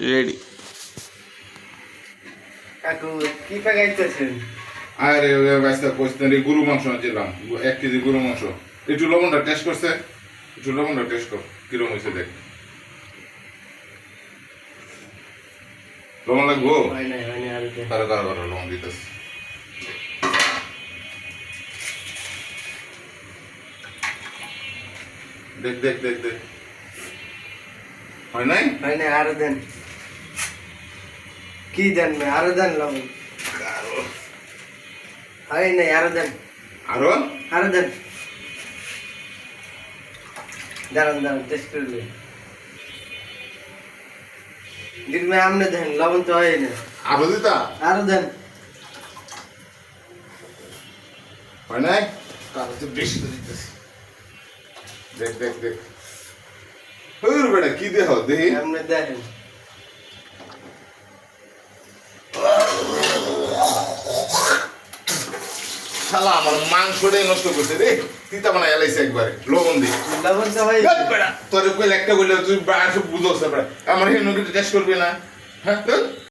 Ready. কাকু কি পাকাইতেছেন? আরে ব্যস্ত করছেন রে, গরু মাংস আনছিলাম 1 কেজি গরু মাংস। একটু লবণটা টেস্ট করছে, একটু লবণটা টেস্ট কর কিরকম হয়েছে দেখ। লবণ লাগবো? হয় নাই আর কি। কারো কারো কারো লবণ দিতেছে। দেখ দেখ দেখ দেখ, হয় নাই? হয় নাই আরো দেন। কি দেন না আরো দেন লবণ। আরো হয় নাই আরো দেন। আরো আরো দেন। দাঁড়ান টেস্ট করলে দিদি আমনে দেন লবণ তো হয় না। আরো দিতা? আরো দেন। হয় নাই? কারো তো বেশি তো দিতেছি। দেখ দেখ দেখ, হইর বেটা কি দেহ দেখি। আমনে দেখেন। শালা আমার মাংসটাই নষ্ট করছে রে, তিতা বানাই এলাইছে একবারে লবণ দিয়ে। লবণ তো হয় তোর কইলে একটা বললে তুই বুঝোস না, আমার হেন টেস্ট করবি না? হ্যাঁ